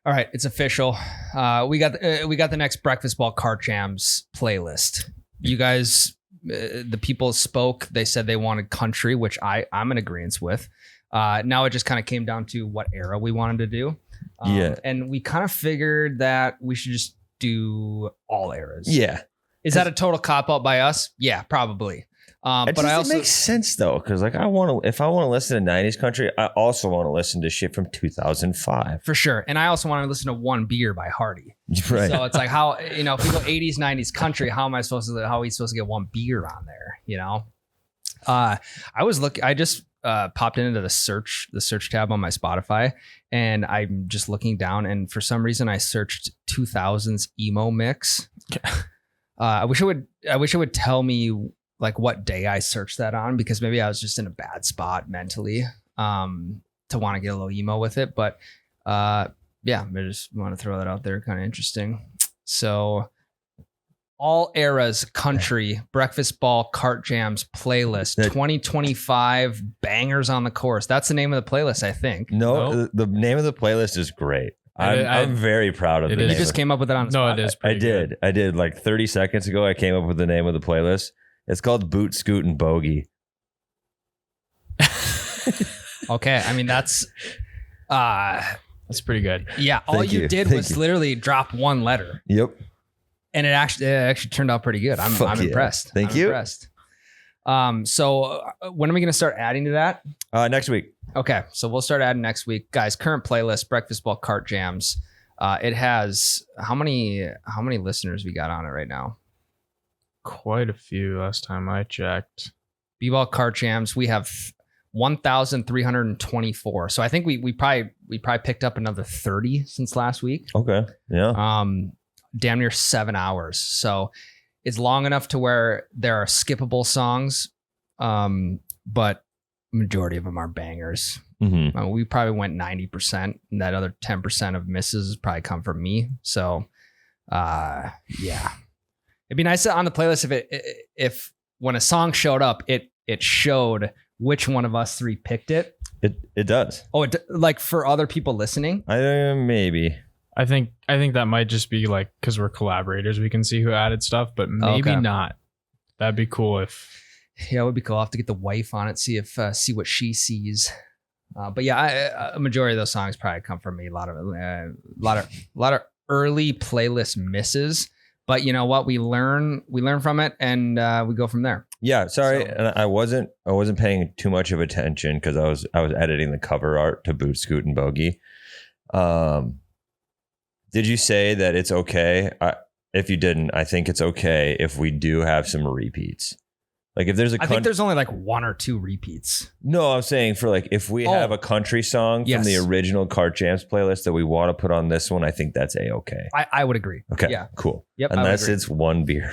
All right, it's official. We got the next Breakfast Ball Cart Jams playlist. You guys, the people spoke. They said they wanted country, which I'm in agreement with. Now it just kind of came down to what era we wanted to do. And we kind of figured that we should just do all eras. Yeah. Is that a total cop out by us? Yeah, probably. But it makes sense though, because like if I want to listen to 90s country, I also want to listen to shit from 2005 for sure. And I also want to listen to One Beer by Hardy. Right. So it's like how if we go 80s, 90s country, how are we supposed to get One Beer on there? I just popped into the search tab on my Spotify, and I'm just looking down, and for some reason I searched 2000s emo mix. I wish it would tell me like what day I searched that on, because maybe I was just in a bad spot mentally to want to get a little emo with it. But I just want to throw that out there. Kind of interesting. So all eras country Breakfast Ball Cart Jams playlist 2025 bangers on the course. That's the name of the playlist, I think. No, the name of the playlist is great. I'm very proud of it. You just came up with it on the spot. No, it is. I did like 30 seconds ago. I came up with the name of the playlist. It's called Boot, Scoot, and Bogey. Okay. I mean, that's pretty good. Yeah. All you did was literally drop one letter. Yep. And it actually turned out pretty good. I'm impressed. Thank you. Impressed. So when are we going to start adding to that? Next week. Okay. So we'll start adding next week. Guys, current playlist, Breakfast Ball Cart Jams. It has how many listeners we got on it right now? Quite a few last time I checked. B-Ball Cart Jams, we have 1,324. So I think we probably picked up another 30 since last week. Okay. Yeah. Damn near 7 hours. So it's long enough to where there are skippable songs, but majority of them are bangers. Mm-hmm. We probably went 90%, and that other 10% of misses probably come from me. So, yeah. It'd be nice on the playlist if when a song showed up, it showed which one of us three picked it. It does. Oh, like for other people listening? Maybe. I think that might just be like because we're collaborators, we can see who added stuff, but maybe not. That'd be cool if. Yeah, it would be cool. I'll have to get the wife on it, see what she sees. But yeah, a majority of those songs probably come from me. A lot of early playlist misses. But you know what? We learn from it, and we go from there. Yeah, sorry, and I wasn't paying too much of attention because I was editing the cover art to Boot, Scoot, and Bogey. Did you say that it's okay? If you didn't, I think it's okay if we do have some repeats. Like if there's I think there's only like one or two repeats. No, I'm saying for like if we have a country song from the original Cart Jams playlist that we want to put on this one, I think that's a-okay. I would agree. Okay, yeah, cool. Yep, unless it's One Beer.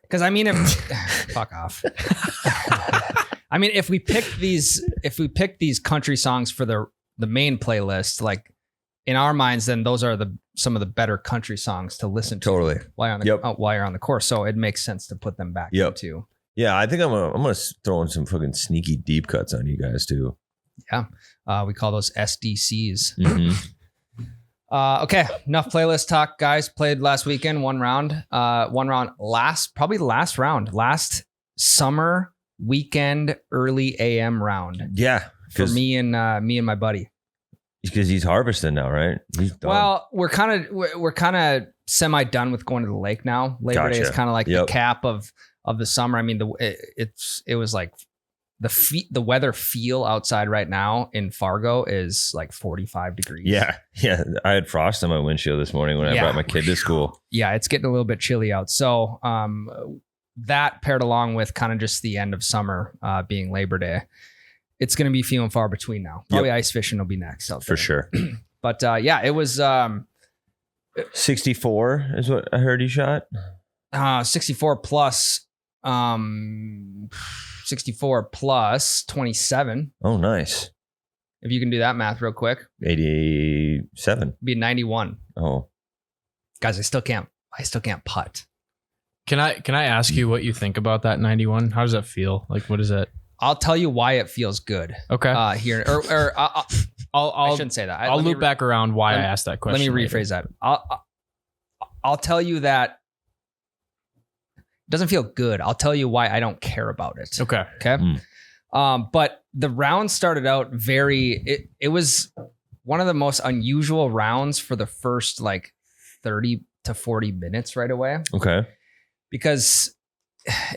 Because I mean, fuck off. I mean, if we pick these country songs for the main playlist, like in our minds, then those are some of the better country songs to listen to. Totally. While you're on the course, so it makes sense to put them back into. Yeah, I think I'm gonna throw in some fucking sneaky deep cuts on you guys too. Yeah, we call those SDCs. Mm-hmm. Okay, enough playlist talk, guys. Played last weekend, one round, last summer weekend early AM round. Yeah, for me and my buddy. Because he's harvesting now, right? Well, we're kind of semi done with going to the lake now. Labor Day is kind of like the cap of the summer. I mean, it was like the weather feel outside right now in Fargo is like 45 degrees. Yeah. I had frost on my windshield this morning when I brought my kid to school. Yeah, it's getting a little bit chilly out. So that paired along with kind of just the end of summer being Labor Day, it's going to be few and far between now. Probably ice fishing will be next out there. For sure. But it was 64 is what I heard he shot. 64 plus 64 plus 27. Oh, nice. If you can do that math real quick. 87. Be 91. Oh. Guys, I still can't putt. Can I ask you what you think about that 91? How does that feel? Like, what is it? I'll tell you why it feels good. Okay. Here or I shouldn't say that. I'll loop back around why I asked that question. Let me rephrase that. I'll tell you that it doesn't feel good. I'll tell you why I don't care about it. Okay. But the round started out it was one of the most unusual rounds for the first like 30 to 40 minutes right away. Okay. Because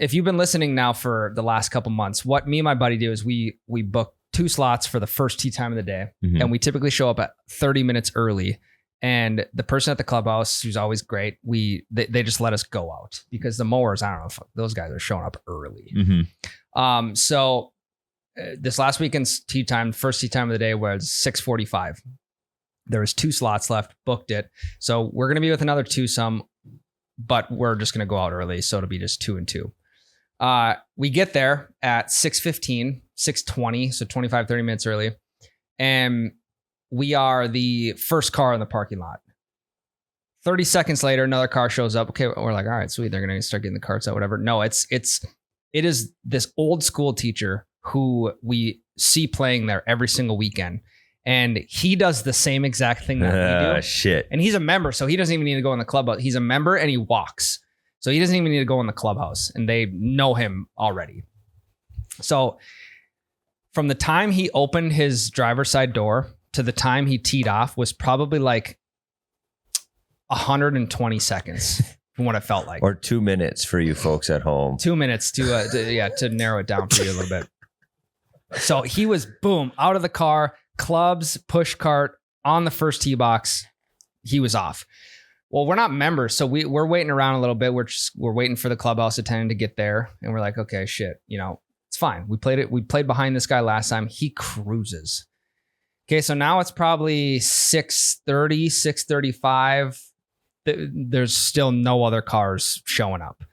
if you've been listening now for the last couple months, what me and my buddy do is we book 2 slots for the first tee time of the day. Mhm. And we typically show up at 30 minutes early. And the person at the clubhouse, who's always great, they just let us go out because the mowers, I don't know if those guys are showing up early. Mm-hmm. So this last weekend's tee time, first tee time of the day was 6:45. There was 2 slots left, booked it. So we're going to be with another twosome, but we're just going to go out early. So it'll be just 2 and 2. We get there at 6:15, 6:20, so 25, 30 minutes early. And we are the first car in the parking lot. 30 seconds later, another car shows up. Okay, we're like, all right, sweet. They're going to start getting the carts out, whatever. No, it is this old school teacher who we see playing there every single weekend. And he does the same exact thing that we do. Shit. And he's a member, so he doesn't even need to go in the clubhouse. He's a member and he walks. So he doesn't even need to go in the clubhouse. And they know him already. So from the time he opened his driver's side door to the time he teed off was probably like 120 seconds from what it felt like. Or 2 minutes for you folks at home. 2 minutes to narrow it down for you a little bit. So he was boom out of the car, clubs, push cart on the first tee box. He was off. Well, we're not members, so we're waiting around a little bit. We're waiting for the clubhouse attendant to get there, and we're like, okay, shit, it's fine. We played behind this guy last time. He cruises. Okay, so now it's probably 6:30, 6:35. There's still no other cars showing up.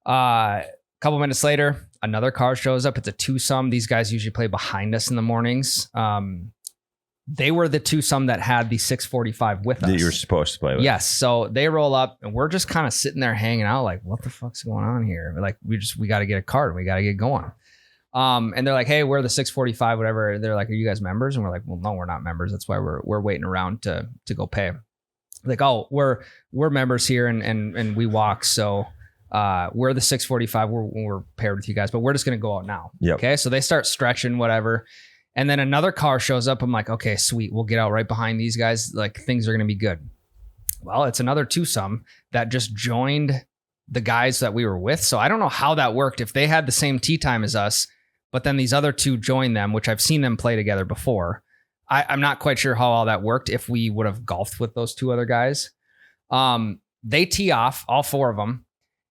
A couple minutes later, another car shows up. It's a twosome. These guys usually play behind us in the mornings. They were the twosome that had the 6:45 with us. That you were supposed to play with. Yes. So they roll up and we're just kind of sitting there hanging out like, what the fuck's going on here? We're like, we got to get a card. We got to get going. And they're like, hey, we're the 6:45, whatever. They're like, are you guys members? And we're like, well, no, we're not members. That's why we're waiting around to go pay. Like, oh, we're members here and we walk. So we're the 6:45. We're paired with you guys, but we're just going to go out now. Yep. Okay. So they start stretching, whatever. And then another car shows up. I'm like, okay, sweet. We'll get out right behind these guys. Like things are going to be good. Well, it's another twosome that just joined the guys that we were with. So I don't know how that worked. If they had the same tee time as us, but then these other 2 joined them, which I've seen them play together before. I'm not quite sure how all that worked. If we would have golfed with those 2 other guys, they tee off, all 4 of them.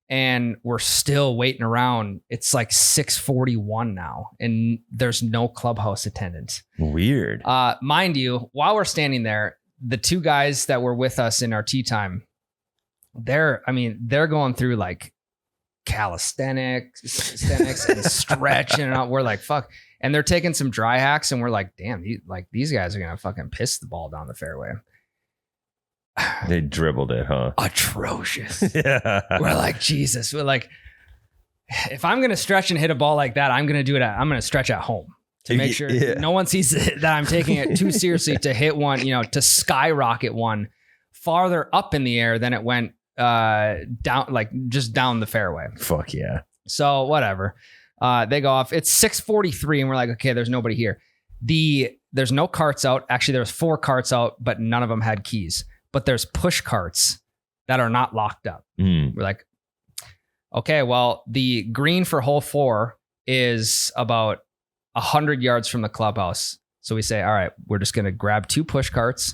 And we're still waiting around. It's like 6:41 now, and there's no clubhouse attendant. Weird. Mind you, while we're standing there, the 2 guys that were with us in our tee time, they're going through like calisthenics and stretching, and we're like, fuck. And they're taking some dry hacks, and we're like, damn, these guys are gonna fucking piss the ball down the fairway. They dribbled it, huh? Atrocious. Yeah. We're like, Jesus. We're like, if I'm going to stretch and hit a ball like that, I'm going to stretch at home to make sure no one sees that I'm taking it too seriously to hit one, to skyrocket one farther up in the air than it went down, like just down the fairway. Fuck yeah. So whatever. They go off. It's 6:43 and we're like, okay, there's nobody here. There's no carts out. Actually, there's 4 carts out, but none of them had keys. But there's push carts that are not locked up. We're like, okay, well, the green for hole 4 is about 100 yards from the clubhouse. So we say, all right, we're just going to grab 2 push carts.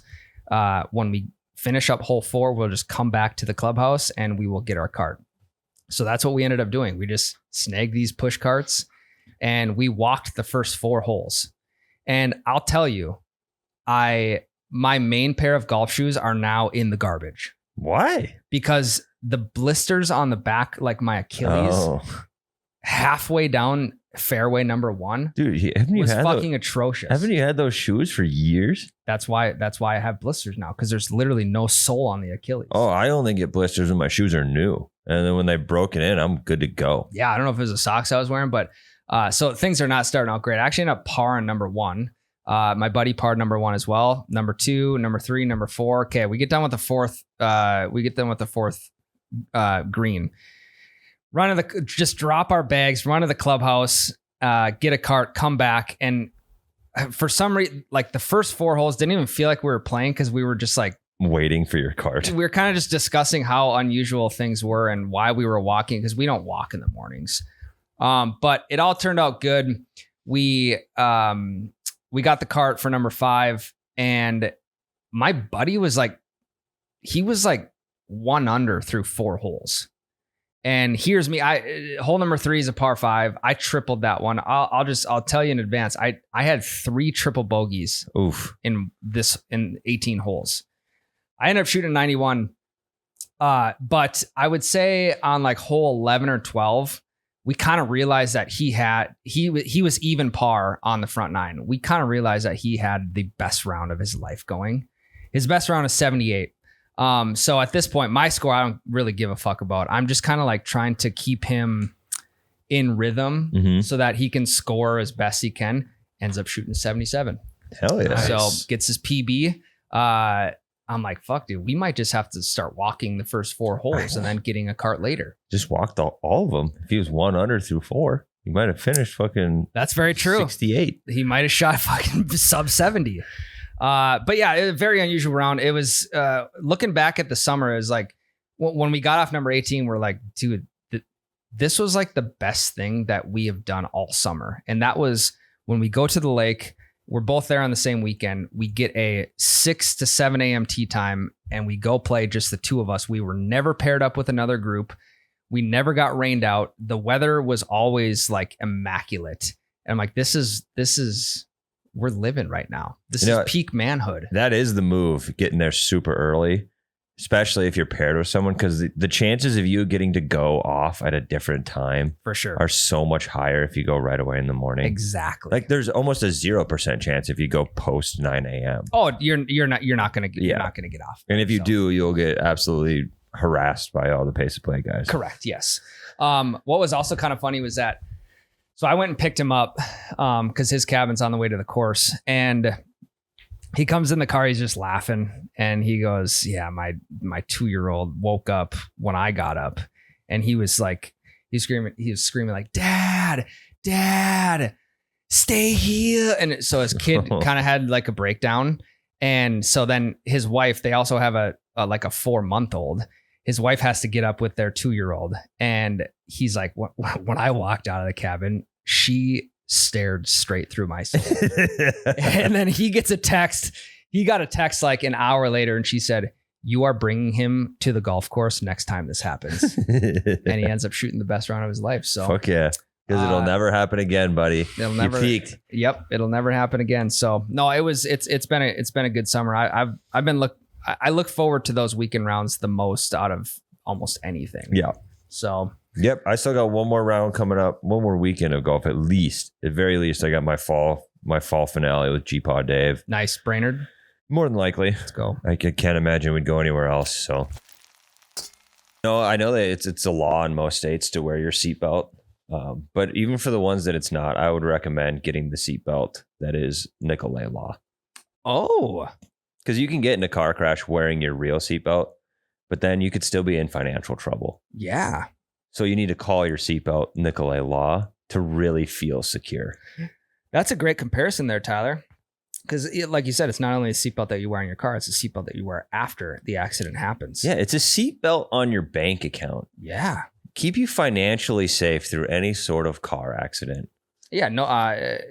When we finish up hole 4, we'll just come back to the clubhouse and we will get our cart. So that's what we ended up doing. We just snagged these push carts and we walked the first 4 holes. And I'll tell you, my main pair of golf shoes are now in the garbage. Why? Because the blisters on the back, like my Achilles, halfway down fairway number 1, dude, haven't you had fucking atrocious. Haven't you had those shoes for years? That's why I have blisters now, because there's literally no sole on the Achilles. Oh, I only get blisters when my shoes are new, and then when they broke it in, I'm good to go. Yeah, I don't know if it was the socks I was wearing, but so things are not starting out great. I actually ended up par on number 1. My buddy parred number 1 as well. Number 2, number 3, number 4. Okay, we get done with the fourth. Green. Just drop our bags, run to the clubhouse, get a cart, come back, and for some reason, like the first 4 holes didn't even feel like we were playing because we were just like waiting for your cart. We were kind of just discussing how unusual things were and why we were walking, because we don't walk in the mornings. But it all turned out good. We got the cart for number 5, and my buddy was like, he was like 1 under through 4 holes. And here's me. Hole number 3 is a par 5. I tripled that one. I'll tell you in advance. I had 3 triple bogeys. Oof. In 18 holes. I ended up shooting 91. But I would say on like hole 11 or 12, we kind of realized that he was even par on the front 9. We kind of realized that he had the best round of his life going. His best round is 78. So at this point, my score, I don't really give a fuck about. I'm just kind of like trying to keep him in rhythm so that he can score as best he can. Ends up shooting 77. Hell yeah. So gets his PB. I'm like, fuck, dude, we might just have to start walking the first 4 holes and then getting a cart later. Just walked all of them. If he was 1 under through 4, he might have finished fucking. That's very true. 68. He might have shot fucking sub 70. But yeah, a very unusual round. It was, looking back at the summer, it was like when we got off number 18, we're like, dude, this was like the best thing that we have done all summer. And that was when we go to the lake, we're both there on the same weekend. We get a 6 to 7 a.m. tee time and we go play just the 2 of us. We were never paired up with another group. We never got rained out. The weather was always like immaculate. And I'm like, this is, we're living right now. This is peak manhood. That is the move, getting there super early, especially if you're paired with someone, because the chances of you getting to go off at a different time for sure are so much higher if you go right away in the morning. Exactly. Like there's almost a 0% chance if you go post 9 a.m. Oh, you're not gonna get off. And if you do, you'll get absolutely harassed by all the pace of play guys. Correct. Yes. What was also kind of funny was that, so I went and picked him up because his cabin's on the way to the course, and he comes in the car. He's just laughing, and he goes, "Yeah, my 2-year-old woke up when I got up," and he was like, he was screaming like, "Dad, stay here!" And so his kid kind of had like a breakdown, and so then his wife, they also have a 4-month-old. His wife has to get up with their 2-year-old. And he's like, when I walked out of the cabin, she stared straight through my soul. And then he gets a text. He got a text like an hour later, and she said, "You are bringing him to the golf course next time this happens." And he ends up shooting the best round of his life. So fuck yeah. Because it'll never happen again, buddy. It'll never. You peaked. Yep. It'll never happen again. So no, it's been a good summer. I look forward to those weekend rounds the most out of almost anything. Yeah. So. Yep. I still got one more round coming up, one more weekend of golf at very least. I got my fall finale with G-Pod Dave. Nice. Brainerd? More than likely. Let's go. I can't imagine we'd go anywhere else. So. No, I know that it's a law in most states to wear your seatbelt. But even for the ones that it's not, I would recommend getting the seatbelt that is Nicolay law. Oh. Because you can get in a car crash wearing your real seatbelt, but then you could still be in financial trouble. Yeah. So you need to call your seatbelt Nicolay law to really feel secure. That's a great comparison there, Tyler. Because like you said, it's not only a seatbelt that you wear in your car, it's a seatbelt that you wear after the accident happens. Yeah, it's a seatbelt on your bank account. Yeah. Keep you financially safe through any sort of car accident. Yeah, no,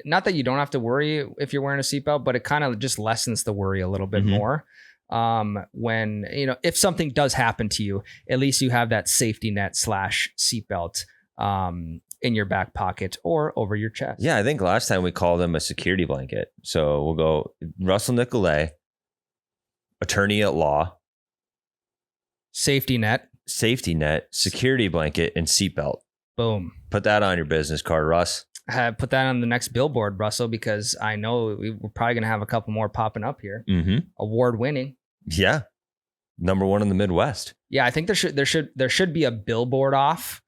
not that you don't have to worry if you're wearing a seatbelt, but it kind of just lessens the worry a little bit more. When, if something does happen to you, at least you have that safety net / seatbelt in your back pocket or over your chest. Yeah, I think last time we called him a security blanket. So we'll go Russell Nicolay, attorney at law, safety net, security blanket, and seatbelt. Boom. Put that on your business card, Russ. Put that on the next billboard, Russell, because I know we're probably going to have a couple more popping up here. Mm-hmm. Award winning. Yeah. Number 1 in the Midwest. Yeah, I think there should be a billboard off.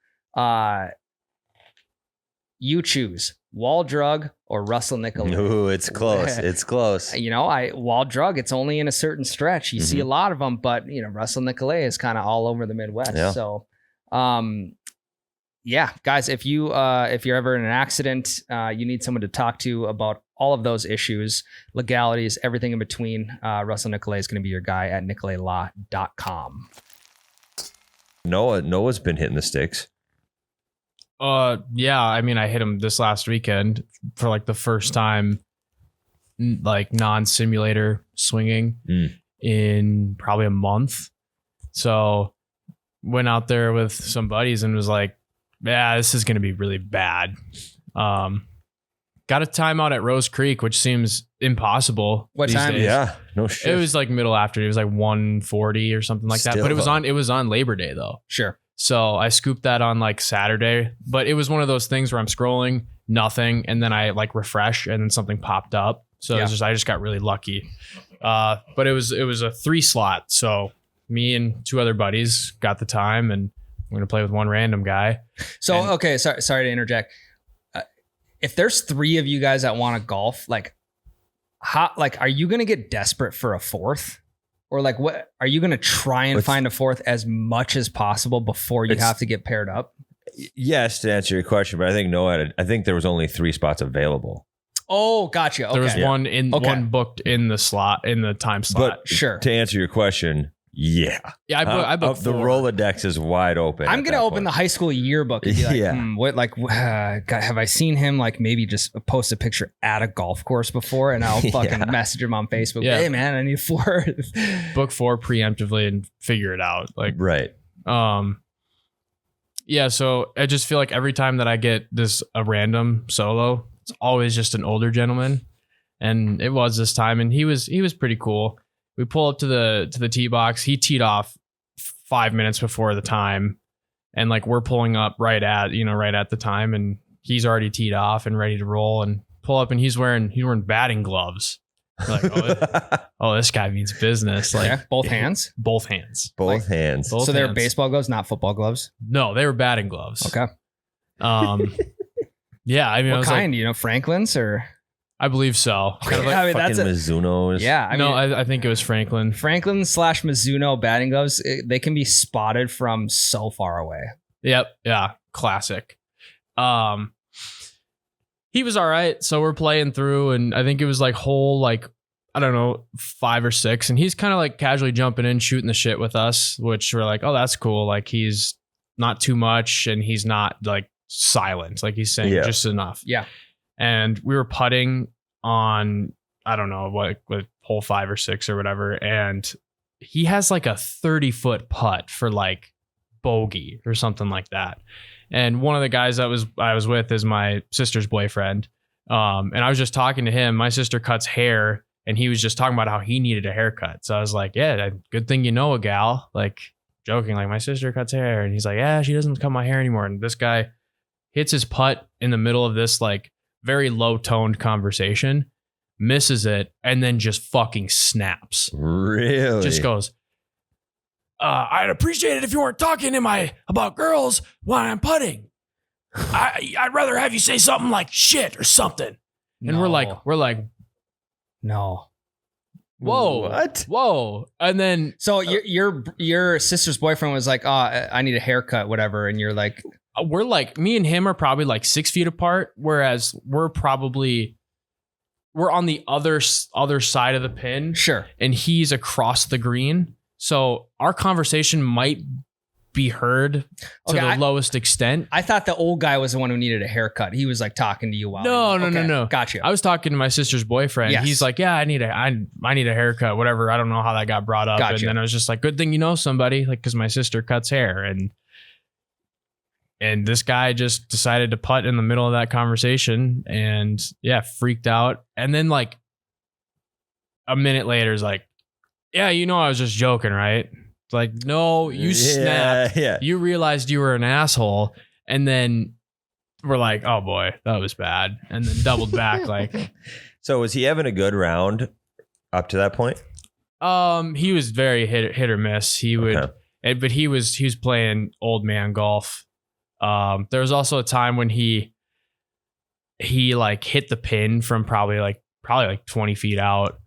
You choose wall drug, or Russell Nicolay. Ooh, it's close. It's close. You know, Wall Drug, it's only in a certain stretch. You see a lot of them, but you know, Russell Nicolay is kind of all over the Midwest. Yeah. So, yeah, guys, if you're ever in an accident, you need someone to talk to about all of those issues, legalities, everything in between. Russell Nicolay is going to be your guy at nicolaylaw.com. Noah's been hitting the sticks. Yeah, I mean, I hit him this last weekend for like the first time, like non-simulator swinging in probably a month. So went out there with some buddies and was like, yeah, this is going to be really bad. Got a timeout at Rose Creek, which seems impossible. What these time? days. Yeah, no shit. It was like middle afternoon. It was like 1:40 or something like that. Still But it was on Labor Day though. Sure. So I scooped that on like Saturday, but it was one of those things where I'm scrolling, nothing, and then I like refresh and then something popped up. So it's I just got really lucky. But it was a 3 slot. So me and 2 other buddies got the time, and we're gonna play with one random guy. So okay, sorry to interject. If there's 3 of you guys that want to golf, are you gonna get desperate for a 4th? Or like, what are you going to try and find a 4th as much as possible before you have to get paired up? Yes, to answer your question, but I think I think there was only 3 spots available. Oh, gotcha. Okay. There was one booked in the slot, in the time slot. But sure. To answer your question, yeah. Yeah, I booked the 4. Rolodex is wide open. I'm going to open the high school yearbook and be like, God, have I seen him like maybe just post a picture at a golf course before? And I'll fucking message him on Facebook. Yeah. Hey man, I need 4. Book 4 preemptively and figure it out. Like, right. Yeah. So I just feel like every time that I get a random solo, it's always just an older gentleman. And it was this time, and he was pretty cool. We pull up to the tee box. He teed off 5 minutes before the time, and like we're pulling up right at the time, and he's already teed off and ready to roll and pull up, and he's wearing batting gloves. We're like, oh, this guy means business. Like both hands, both hands. So they were baseball gloves, not football gloves. No, they were batting gloves. Okay. Yeah, I mean, what kind? Franklin's or? I believe so. Kind of like that's Mizuno's. Yeah. I think it was Franklin. Franklin/Mizuno batting gloves. They can be spotted from so far away. Yep. Yeah. Classic. He was all right. So we're playing through, and I think it was like hole, I don't know, 5 or 6. And he's kind of like casually jumping in, shooting the shit with us, which we're like, oh, that's cool. Like he's not too much, and he's not like silent. Like he's saying just enough. Yeah. And we were putting on, I don't know, what hole 5 or 6 or whatever. And he has like a 30-foot putt for like bogey or something like that. And one of the guys I was with is my sister's boyfriend. And I was just talking to him. My sister cuts hair, and he was just talking about how he needed a haircut. So I was like, yeah, good thing you know a gal. Like joking, like my sister cuts hair. And he's like, yeah, she doesn't cut my hair anymore. And this guy hits his putt in the middle of this like very low toned conversation, misses it, and then just fucking snaps. Really? Just goes, I'd appreciate it if you weren't talking about girls while I'm putting. I'd rather have you say something like shit or something. And we're like, no. Whoa. What? Whoa. And then so your sister's boyfriend was like, oh, I need a haircut, whatever. And you're like, we're like, me and him are probably like 6 feet apart, whereas we're on the other side of the pin. Sure. And he's across the green. So our conversation might be heard to the lowest extent. I thought the old guy was the one who needed a haircut. He was like talking to you while. No. Gotcha. I was talking to my sister's boyfriend. Yes. He's like, yeah, I need a haircut, whatever. I don't know how that got brought up. Gotcha. And then I was just like, good thing you know somebody, like, because my sister cuts hair. And this guy just decided to putt in the middle of that conversation, and freaked out. And then like a minute later is like, yeah, I was just joking, right? Like, no, you snapped. Yeah. You realized you were an asshole. And then we're like, oh boy, that was bad. And then doubled back. Like, so was he having a good round up to that point? He was very hit or miss. He would, but he was playing old man golf. There was also a time when he he like hit the pin from probably like 20 feet out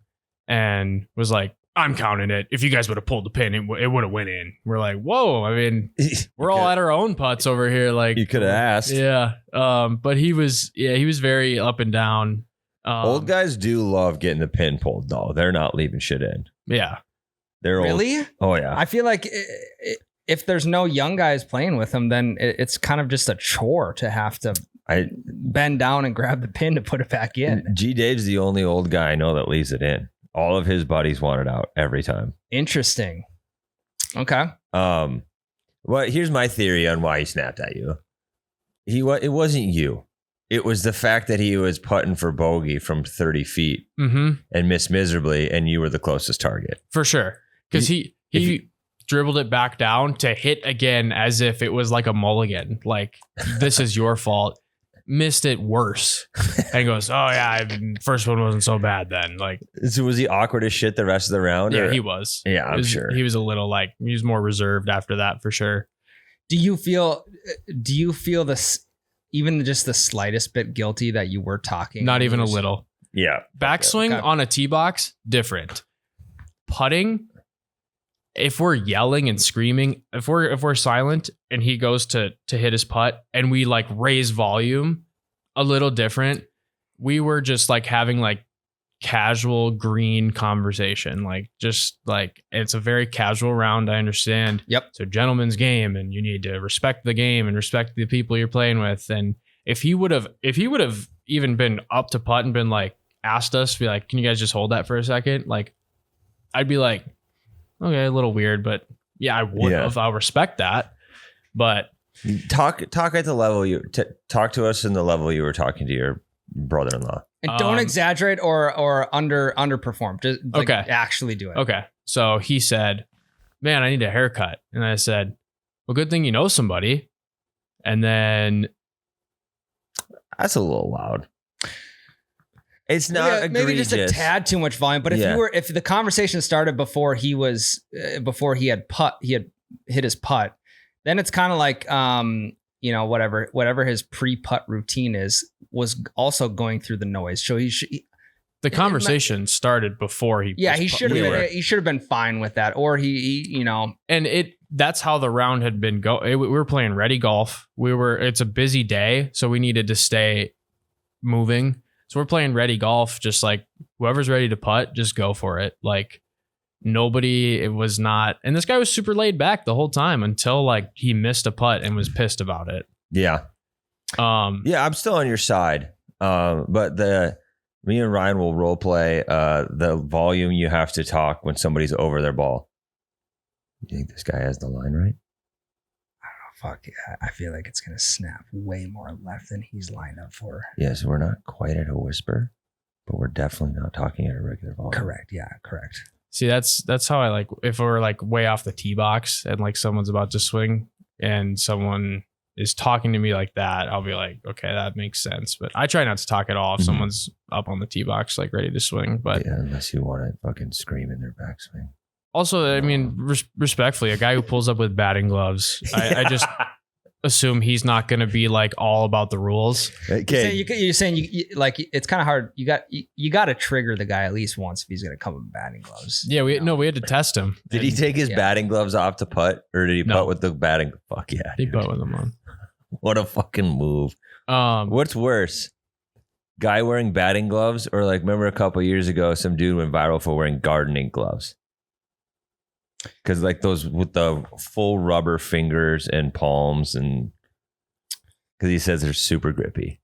and was like, I'm counting it. If you guys would have pulled the pin, it would have went in. We're like, whoa. I mean, we're all at our own putts over here. Like, you could have asked. Yeah. But he was very up and down. Old guys do love getting the pin pulled though. They're not leaving shit in. Yeah. They're really? Old. Oh yeah. I feel like if there's no young guys playing with them, then it's kind of just a chore to have to bend down and grab the pin to put it back in. G Dave's the only old guy I know that leaves it in. All of his buddies want it out every time. Interesting. Okay. Well, here's my theory on why he snapped at you. It wasn't you. It was the fact that he was putting for bogey from 30 feet and missed miserably, and you were the closest target. For sure. Because he dribbled it back down to hit again as if it was like a mulligan. Like, this is your fault. Missed it worse. And goes, oh yeah, first one wasn't so bad then. Like, so was he awkward as shit the rest of the round? Yeah, or? he was. Yeah, I'm sure. He was a little like, he was more reserved after that for sure. Do you feel this, even just the slightest bit guilty that you were talking? Not even a little. Yeah. Backswing on a tee box, different. Putting, if we're yelling and screaming, if we're silent and he goes to hit his putt and we like raise volume, a little different. We were just like having like casual green conversation, like just like it's a very casual round. I understand. Yep. It's a gentleman's game and you need to respect the game and respect the people you're playing with. And if he would have even been up to putt and been like, asked us, be like, can you guys just hold that for a second? Like, I'd be like, okay, a little weird, but yeah, I would have. I'll respect that. But talk at the level talk to us in the level you were talking to your brother-in-law. And don't exaggerate or underperform. Just like, okay. Actually do it. Okay. So he said, man, I need a haircut. And I said, well, good thing you know somebody. And then that's a little loud. It's not egregious. Maybe just a tad too much volume. But if the conversation started before he had hit his putt, then it's kind of like whatever his pre-putt routine was also going through the noise. So the conversation started before he. Yeah, he should have been fine with that, or he. And that's how the round had been we were playing ready golf. It's a busy day, so we needed to stay moving. So we're playing ready golf, just like whoever's ready to putt, just go for it. Like it was not. And this guy was super laid back the whole time until like he missed a putt and was pissed about it. Yeah. Yeah, I'm still on your side. But me and Ryan will role play the volume you have to talk when somebody's over their ball. You think this guy has the line right? Fuck yeah. I feel like it's going to snap way more left than he's lined up for. Yes, we're not quite at a whisper, but we're definitely not talking at a regular volume. Correct. Yeah, correct. See, that's how I like, if we're like way off the tee box and like someone's about to swing and someone is talking to me like that, I'll be like, okay, that makes sense. But I try not to talk at all if someone's up on the tee box, like ready to swing. But yeah, unless you want to fucking scream in their backswing. Also, I mean, respectfully, a guy who pulls up with batting gloves, I just assume he's not going to be like all about the rules. Okay, you're saying like it's kind of hard. You got to trigger the guy at least once if he's going to come with batting gloves. Yeah, we had to test him. Did he take his batting gloves off to putt, or did he putt with the batting? Fuck yeah, he putt with them on. What a fucking move! What's worse, guy wearing batting gloves, or like remember a couple years ago, some dude went viral for wearing gardening gloves? Because like those with the full rubber fingers and palms, and because he says they're super grippy.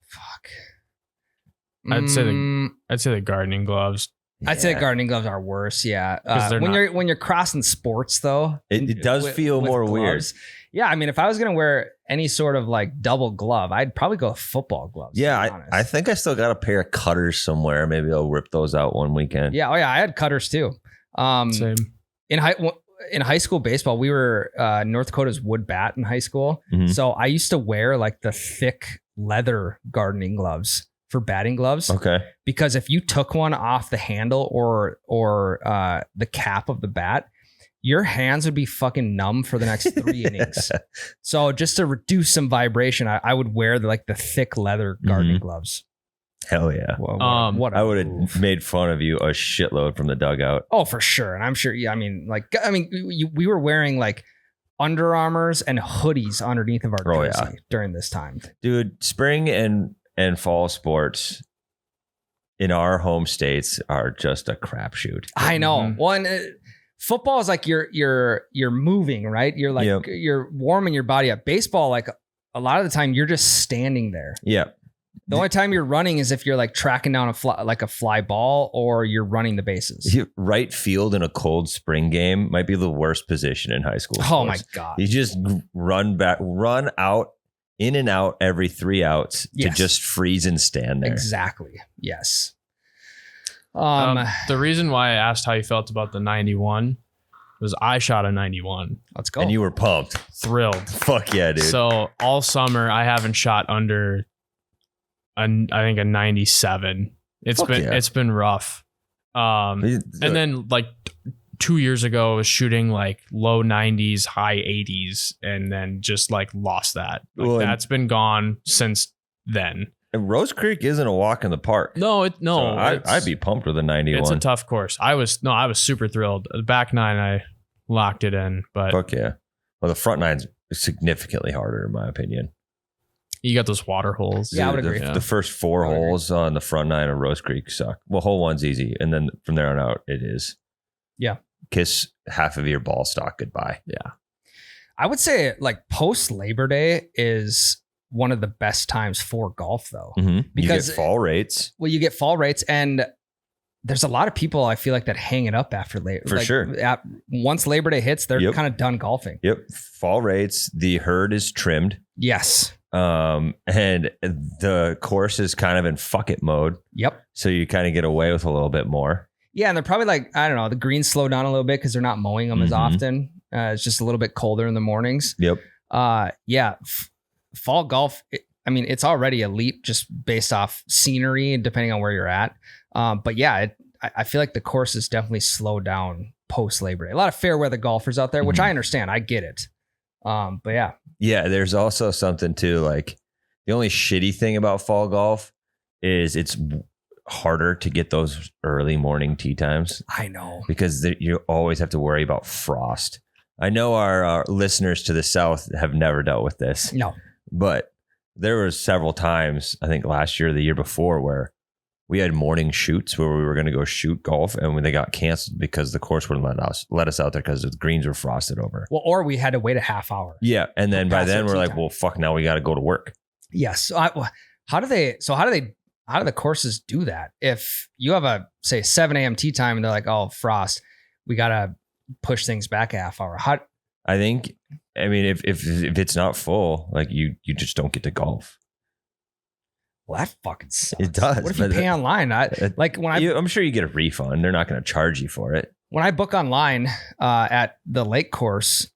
Fuck. I'd say the gardening gloves. Yeah. I'd say gardening gloves are worse. Yeah. When you're crossing sports though, it does feel more gloves, weird. Yeah. I mean, if I was gonna wear any sort of like double glove, I'd probably go with football gloves. Yeah. I think I still got a pair of cutters somewhere. Maybe I'll rip those out one weekend. Yeah. Oh yeah. I had cutters too. Same. In high school baseball, we were North Dakota's wood bat in high school. Mm-hmm. So I used to wear like the thick leather gardening gloves for batting gloves. Okay. Because if you took one off the handle or the cap of the bat, your hands would be fucking numb for the next 3 innings. So just to reduce some vibration, I would wear the thick leather gardening gloves. Hell yeah. What I would have made fun of you a shitload from the dugout. Oh, for sure. And I'm sure, yeah, we were wearing like Under Armours and hoodies underneath of our jersey during this time. Dude, spring and fall sports in our home states are just a crapshoot. I know. One football is like you're moving, right? You're like you're warming your body up. Baseball, like a lot of the time, you're just standing there. Yeah. The only time you're running is if you're like tracking down a fly ball or you're running the bases. Right field in a cold spring game might be the worst position in high school. Oh my God. You just run out, in and out every 3 outs to just freeze and stand there. Exactly. Yes. The reason why I asked how you felt about the 91 was I shot a 91. Let's go. And you were pumped. Thrilled. Fuck yeah, dude. So all summer I haven't shot under I think a 97. It's been rough. And then like 2 years ago I was shooting like low 90s, high 80s, and then just like lost that. That's been gone since then. And Rose Creek isn't a walk in the park. I'd be pumped with a 91. It's a tough course. I was super thrilled. The back 9 I locked it in, but fuck yeah. Well, the front 9's significantly harder in my opinion. You got those water holes. Yeah, I would agree. The first 4 holes on the front 9 of Rose Creek suck. Well, hole 1's easy, and then from there on out, it is. Yeah. Kiss half of your ball stock goodbye. Yeah. I would say like post Labor Day is one of the best times for golf, though. Mm-hmm. Because you get fall rates. Well, you get fall rates, and there's a lot of people I feel like that hang it up after Labor. For sure. Once Labor Day hits, they're kind of done golfing. Yep. Fall rates. The herd is trimmed. Yes. And the course is kind of in fuck it mode. Yep. So you kind of get away with a little bit more. Yeah, and they're probably like, I don't know, the greens slow down a little bit because they're not mowing them as often. It's just a little bit colder in the mornings. Yep. Fall golf, it's already elite just based off scenery and depending on where you're at. But yeah, I feel like the course is definitely slowed down post Labor Day. A lot of fair weather golfers out there, which I understand. I get it. But yeah. Yeah, there's also something too, like the only shitty thing about fall golf is it's harder to get those early morning tee times. I know. Because you always have to worry about frost. I know our listeners to the south have never dealt with this. No. But there were several times, I think last year or the year before, where we had morning shoots where we were going to go shoot golf, and when they got canceled because the course wouldn't let us out there because the greens were frosted over. Well, or we had to wait a half hour. Yeah, and then by then we're like, well, fuck, now we got to go to work. Yes. How do the courses do that? If you have a say 7 a.m. tee time and they're like, oh, frost, we got to push things back a half hour. I think, if it's not full, like you just don't get to golf. Well, that fucking sucks. It does. What if you pay online? I'm sure you get a refund. They're not going to charge you for it. When I book online at the lake course,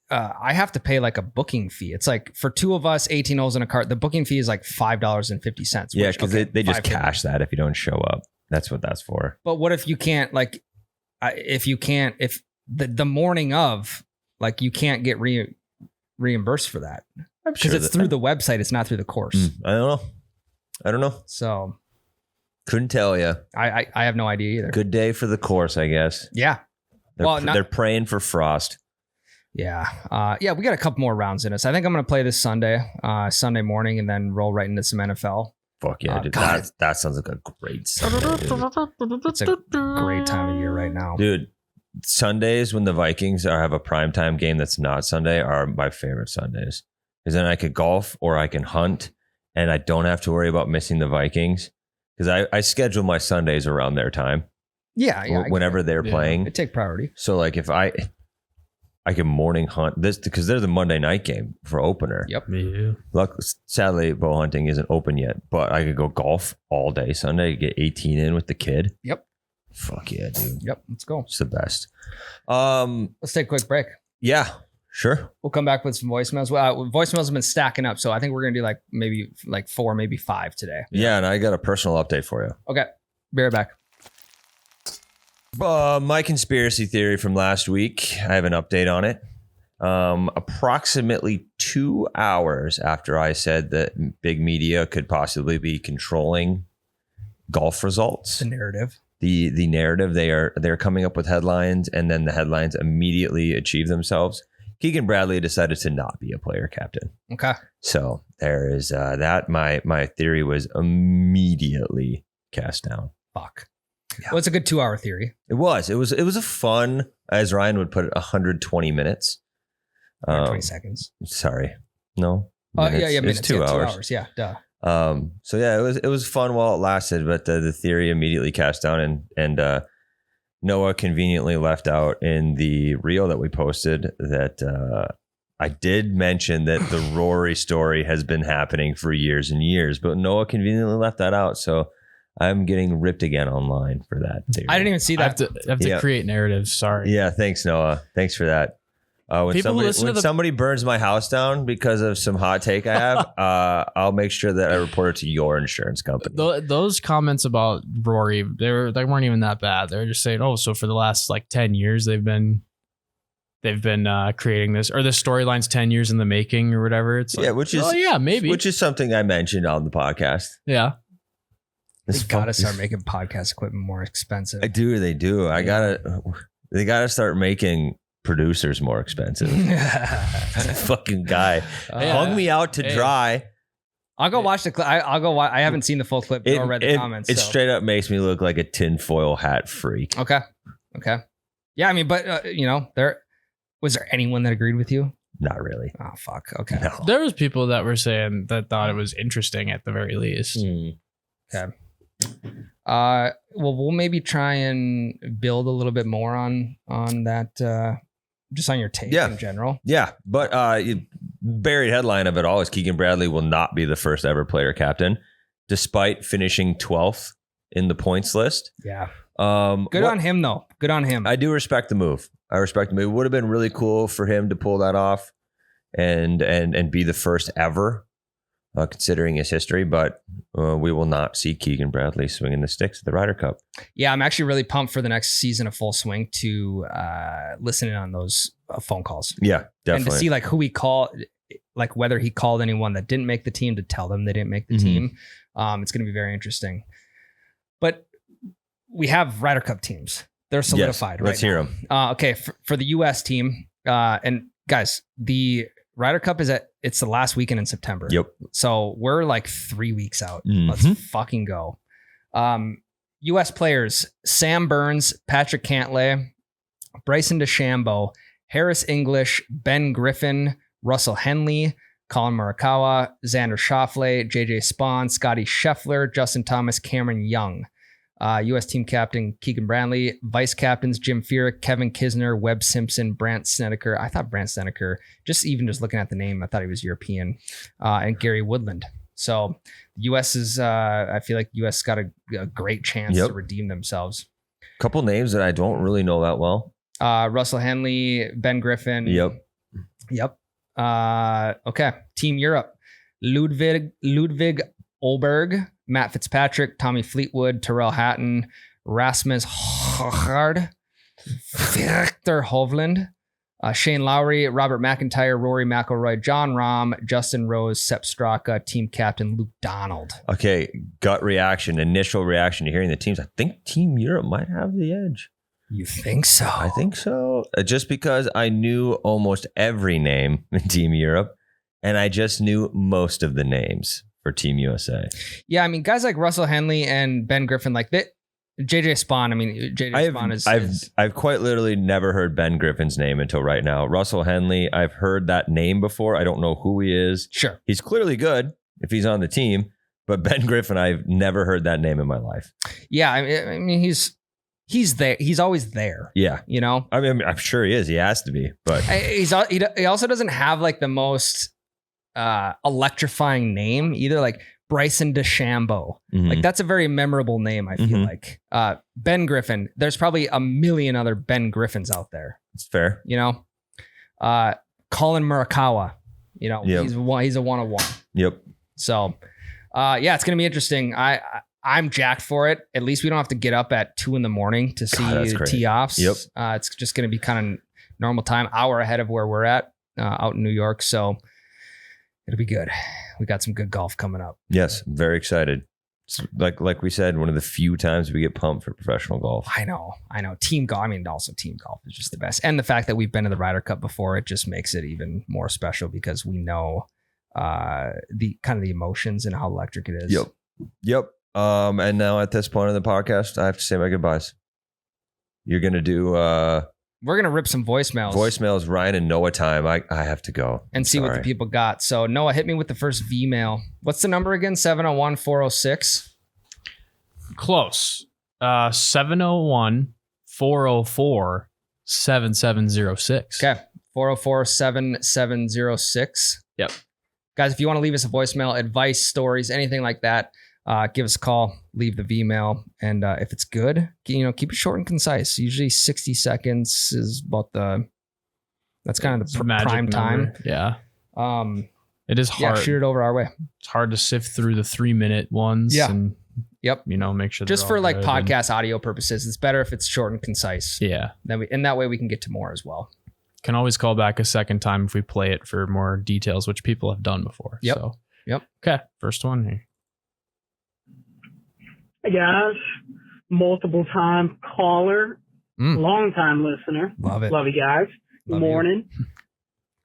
I have to pay like a booking fee. It's like for 2 of us, 18 holes in a cart, the booking fee is like $5.50. Yeah, because they just cash that if you don't show up. That's what that's for. But what if you can't, like, if the morning of, like, you can't get reimbursed for that? Because it's through the website. It's not through the course. I don't know. So couldn't tell you. I have no idea either. Good day for the course, I guess. Yeah. They're praying for frost. Yeah. We got a couple more rounds in us. I think I'm going to play this Sunday morning, and then roll right into some NFL. Fuck yeah, dude. That sounds like a great Sunday, dude. It's a great time of year right now. Dude, Sundays when the Vikings have a primetime game that's not Sunday are my favorite Sundays. Because then I could golf or I can hunt, and I don't have to worry about missing the Vikings. Because I schedule my Sundays around their time. Yeah. Whenever they're playing. I take priority. So like if I can morning hunt this because they're the Monday night game for opener. Yep. Yeah. Sadly, bow hunting isn't open yet, but I could go golf all day Sunday, get 18 in with the kid. Yep. Fuck yeah, dude. Yep. Let's go. It's the best. Let's take a quick break. Yeah, sure. We'll come back with some voicemails. Voicemails have been stacking up, so I think we're gonna do maybe 4, maybe 5 today. Yeah, and I got a personal update for you. Okay. Be right back. My conspiracy theory from last week, I have an update on it. Approximately 2 hours after I said that big media could possibly be controlling golf results, The narrative. the narrative, they're coming up with headlines, and then the headlines immediately achieve themselves. Keegan Bradley decided to not be a player captain. Okay. So there is that. My theory was immediately cast down. Fuck. Yeah. Well, it's a good 2 hour theory. It was a fun, as Ryan would put it, 120 minutes. 20 seconds. Sorry. No. Minutes. It's 2 hours. 2 hours. Yeah. Duh. So yeah, it was fun while it lasted, but the theory immediately cast down, and Noah conveniently left out in the reel that we posted that I did mention that the Rory story has been happening for years and years, but Noah conveniently left that out. So I'm getting ripped again online for that theory. I didn't even see I have that. to create narratives. Sorry. Yeah, thanks, Noah. Thanks for that. When somebody burns my house down because of some hot take I have, I'll make sure that I report it to your insurance company. Those comments about Rory, they weren't even that bad. They were just saying, oh, so for the last like 10 years they've been creating this, or the storyline's 10 years in the making or whatever. It's like, yeah, which is something I mentioned on the podcast. Yeah. They gotta start making podcast equipment more expensive. They do. They gotta start making producers more expensive. Fucking guy hung me out to dry. I'll go watch the clip. I'll go watch. I haven't seen the full clip or read the comments. It straight up makes me look like a tinfoil hat freak. Okay. Yeah, I mean, but was there anyone that agreed with you? Not really. Oh fuck. Okay. No. There was people that were saying that thought it was interesting at the very least. Okay. Well, we'll maybe try and build a little bit more on that. Just on your take in general. Yeah, but buried headline of it all is Keegan Bradley will not be the first ever player captain, despite finishing 12th in the points list. Yeah. Good on him, though. Good on him. I do respect the move. It would have been really cool for him to pull that off and be the first ever, considering his history. But we will not see Keegan Bradley swinging the sticks at the Ryder Cup. Yeah, I'm actually really pumped for the next season of Full Swing to listen in on those phone calls. Yeah, definitely. And to see like who he called, like whether he called anyone that didn't make the team to tell them they didn't make the team. It's going to be very interesting. But we have Ryder Cup teams. They're solidified. Yes, let's hear them. Okay, for the U.S. team, and guys, the Ryder Cup it's the last weekend in September. Yep. So we're like 3 weeks out. Let's fucking go. U.S. players: Sam Burns, Patrick Cantlay, Bryson DeChambeau, Harris English, Ben Griffin, Russell Henley, Colin Morikawa, Xander Schauffele, JJ Spawn, Scotty Scheffler, Justin Thomas, Cameron Young. U.S. team captain Keegan Bradley, vice captains Jim Furyk, Kevin Kisner, Webb Simpson, Brandt Snedeker. I thought Brandt Snedeker, just looking at the name, I thought he was European, and Gary Woodland. So U.S. is, I feel like U.S. got a great chance to redeem themselves. Couple names that I don't really know that well. Russell Henley, Ben Griffin. Yep. Okay. Team Europe: Ludwig Olberg, Matt Fitzpatrick, Tommy Fleetwood, Terrell Hatton, Rasmus Højgaard, Victor Hovland, Shane Lowry, Robert McIntyre, Rory McIlroy, John Rahm, Justin Rose, Sepp Straka, team captain Luke Donald. Okay, initial reaction to hearing the teams. I think Team Europe might have the edge. You think so? I think so. Just because I knew almost every name in Team Europe, and I just knew most of the names for Team USA. Yeah, I mean, guys like Russell Henley and Ben Griffin, like that. JJ Spawn. I mean, Spawn is. I've quite literally never heard Ben Griffin's name until right now. Russell Henley, I've heard that name before. I don't know who he is. Sure, he's clearly good if he's on the team, but Ben Griffin, I've never heard that name in my life. Yeah, I mean, he's there. He's always there. Yeah, you know. I mean, I'm sure he is. He has to be, but he also doesn't have like the most electrifying name either. Like Bryson DeChambeau. Like that's a very memorable name, I feel like. Ben Griffin. There's probably a million other Ben Griffins out there. It's fair. You know? Colin Morikawa. You know, he's a one-on-one. Yep. So yeah, it's gonna be interesting. I'm jacked for it. At least we don't have to get up at 2 a.m. to see tee offs. Yep. It's just going to be kind of normal time, hour ahead of where we're at out in New York. So it'll be good. We got some good golf coming up. Yes, very excited. It's like we said, one of the few times we get pumped for professional golf. I know. Team golf. I mean, also team golf is just the best. And the fact that we've been to the Ryder Cup before, it just makes it even more special because we know the kind of the emotions and how electric it is. Yep. And now at this point in the podcast, I have to say my goodbyes. You're gonna do we're gonna rip some voicemails. Ryan and Noah time. I have to go and see what the people got. So Noah, hit me with the first V-mail. What's the number again? 701-406. Close. 701-404-7706. Okay. 404-7706. Yep. Guys, if you want to leave us a voicemail, advice, stories, anything like that, give us a call, leave the V-mail, and if it's good, keep it short and concise. Usually 60 seconds is about that's kind of the prime time. Yeah. It is hard. Yeah, shoot it over our way. It's hard to sift through the 3-minute ones. Yeah. And, yep. Make sure just for like podcast audio purposes, it's better if it's short and concise. Yeah. And that way we can get to more as well. Can always call back a second time if we play it for more details, which people have done before. Yep. So. Yep. Okay. First one here. Hey guys, multiple time caller, long time listener. Love it. Love you guys. Good morning.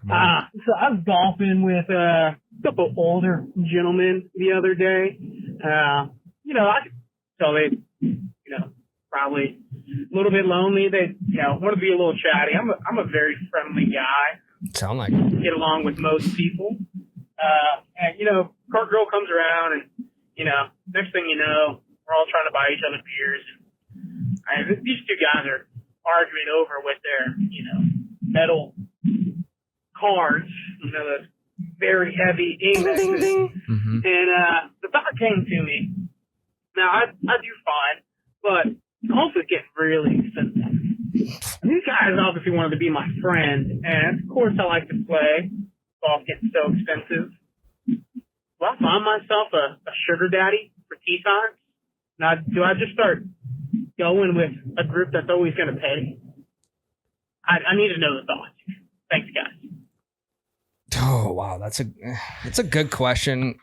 So I was golfing with a couple older gentlemen the other day. I could tell they, probably a little bit lonely. They, want to be a little chatty. I'm a very friendly guy. Sound like it. Get along with most people. And court girl comes around and, next thing you know, we're all trying to buy each other beers. And these two guys are arguing over with their, metal cards, the very heavy indexes. Ding, ding, ding. Mm-hmm. And the thought came to me. Now, I do fine, but golf is getting really expensive. And these guys obviously wanted to be my friend, and of course I like to play. Golf gets so expensive. Will I find myself a sugar daddy for tee times? Now, do I just start going with a group that's always going to pay? I need to know the thoughts. Thanks, guys. Oh, wow. That's a good question.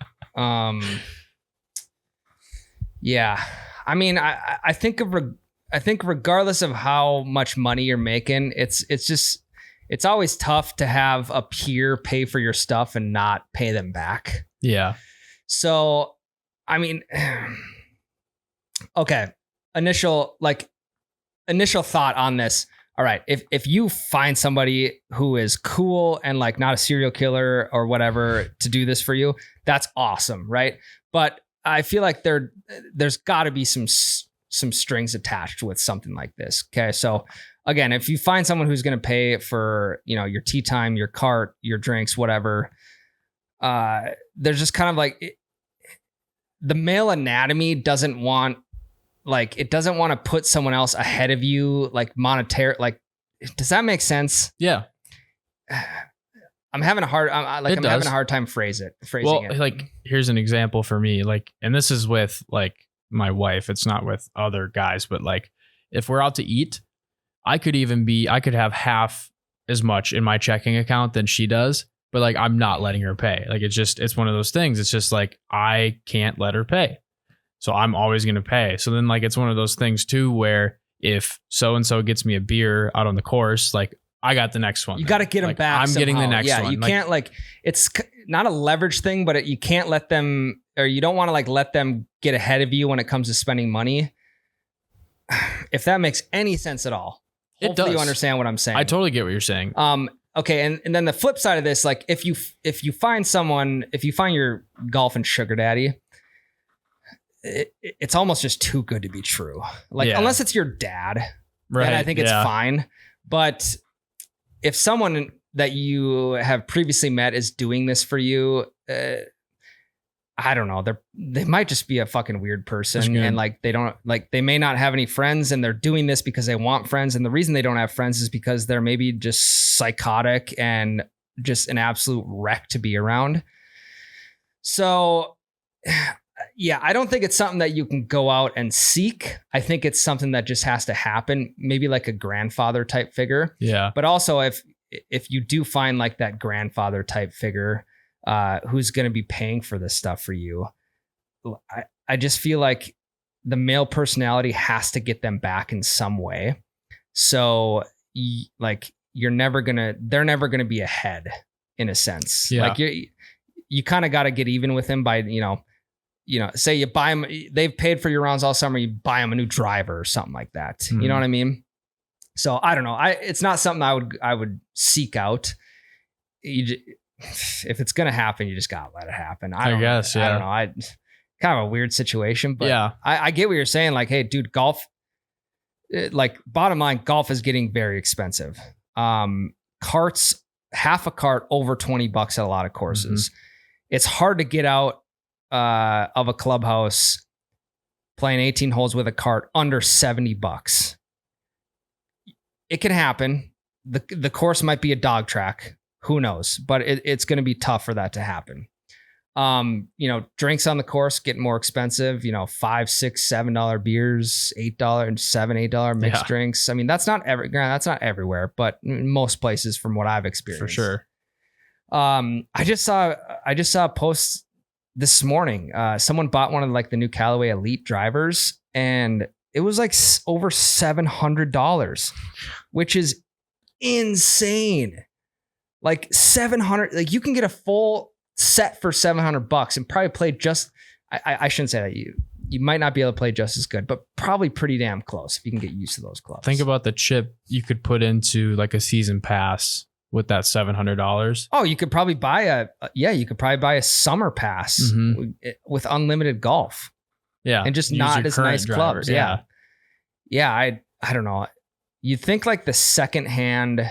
Yeah. I mean, I think regardless of how much money you're making, it's always tough to have a peer pay for your stuff and not pay them back. Yeah. So, I mean, okay. Initial thought on this. All right. If you find somebody who is cool and like not a serial killer or whatever to do this for you, that's awesome. Right. But I feel like there's got to be some strings attached with something like this. Okay. So again, if you find someone who's going to pay for, your tea time, your cart, your drinks, whatever, there's just kind of like the male anatomy doesn't want to put someone else ahead of you, like monetary, like, does that make sense? Yeah. I'm having a hard time phrasing it. Like, here's an example for me, like, and this is with like my wife. It's not with other guys, but like, if we're out to eat, I could have half as much in my checking account than she does, but like, I'm not letting her pay. Like, it's one of those things. It's just like, I can't let her pay. So I'm always going to pay. So then like, it's one of those things too, where if so-and-so gets me a beer out on the course, like I got the next one. You got to get them like, back. I'm somehow. getting the next one. Yeah, you can't it's not a leverage thing, but you can't let them, or you don't want to like let them get ahead of you when it comes to spending money. If that makes any sense at all. It does. You understand what I'm saying. I totally get what you're saying. Okay. And then the flip side of this, like if you find your golfing sugar daddy, it's almost just too good to be true. Like, unless it's your dad, right? Then I think it's fine. But if someone that you have previously met is doing this for you, I don't know. They might just be a fucking weird person, and like they may not have any friends, and they're doing this because they want friends. And the reason they don't have friends is because they're maybe just psychotic and just an absolute wreck to be around. So, Yeah, I don't think it's something that you can go out and seek. I think it's something that just has to happen, maybe like a grandfather type figure. Yeah. But also if you do find like that grandfather type figure who's going to be paying for this stuff for you, I just feel like the male personality has to get them back in some way. So like they're never going to be ahead in a sense. Yeah. Like you kind of got to get even with them by, say you buy them, they've paid for your rounds all summer, you buy them a new driver or something like that. Mm-hmm. You know what I mean? So I don't know. It's not something I would seek out. If it's going to happen, you just got to let it happen. I guess. Yeah. I don't know. Kind of a weird situation, but yeah, I get what you're saying. Like, hey, dude, golf, like bottom line, golf is getting very expensive. Carts, half a cart over $20 at a lot of courses. Mm-hmm. It's hard to get out of a clubhouse playing 18 holes with a cart under $70. It can happen. The course might be a dog track. Who knows? But it's going to be tough for that to happen. Drinks on the course get more expensive, $5, $6, $7 beers, $8 mixed drinks. I mean, that's not everywhere, but in most places from what I've experienced. For sure. I just saw a post this morning. Someone bought one of like the new Callaway Elite drivers and it was like over $700, which is insane. Like 700, like you can get a full set for $700 and probably play just, I shouldn't say that you might not be able to play just as good, but probably pretty damn close if you can get used to those clubs. Think about the chip you could put into like a season pass with that $700. Oh, you could probably buy a summer pass with unlimited golf. Yeah. And just not as nice driver. clubs. Yeah. Yeah. I don't know. You think like the secondhand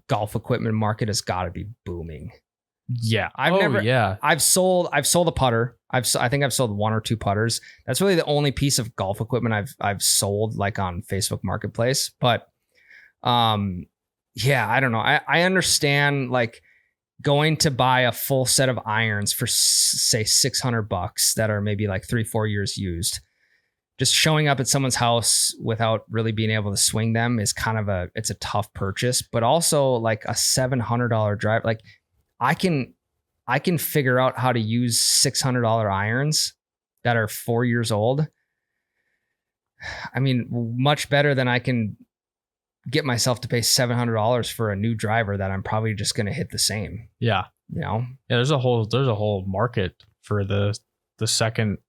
golf equipment market has got to be booming. Yeah. I've sold a putter. I think I've sold 1 or 2 putters. That's really the only piece of golf equipment I've sold like on Facebook Marketplace. But I don't know. I understand like going to buy a full set of irons for say $600 that are maybe like 3-4 years used. Just showing up at someone's house without really being able to swing them is kind of it's a tough purchase, but also like a $700 drive. Like I can figure out how to use $600 irons that are 4 years old. I mean, much better than I can get myself to pay $700 for a new driver that I'm probably just going to hit the same. Yeah. Yeah. There's a whole market for the second,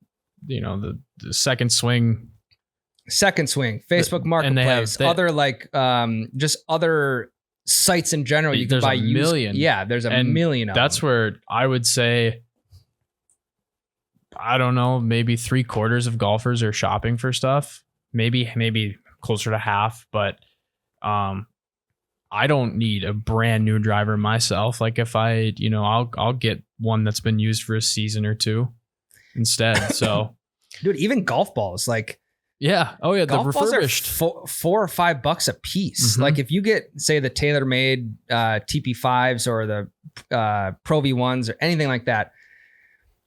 the second swing, Facebook Marketplace, other like just other sites in general. You can buy a million. Yeah, there's a million of them. That's where I would say, I don't know, maybe 3/4 of golfers are shopping for stuff. Maybe closer to half, but I don't need a brand new driver myself. Like if I'll get one that's been used for a season or 2 instead. So dude, even golf balls, like the refurbished $4 or $5 a piece. Mm-hmm. Like if you get say the TaylorMade TP5s or the Pro V1s or anything like that,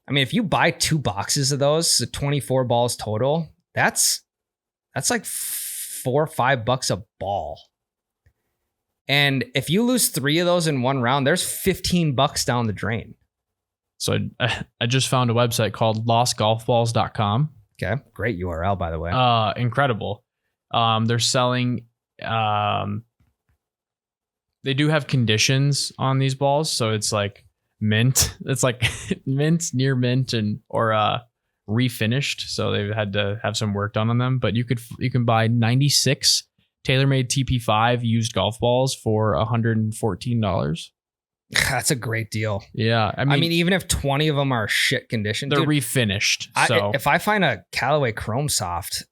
I mean, if you buy 2 boxes of those, the 24 balls total, that's like $4 or $5 a ball. And if you lose 3 of those in one round, there's $15 down the drain. So I just found a website called lostgolfballs.com. Okay. Great URL, by the way. Incredible. They're selling, they do have conditions on these balls. So it's like mint. It's like mint, near mint, or refinished. So they've had to have some work done on them, but you can buy 96 TaylorMade TP5 used golf balls for $114. That's a great deal. Yeah. I mean, even if 20 of them are shit condition, they're refinished. So if I find a Callaway Chrome Soft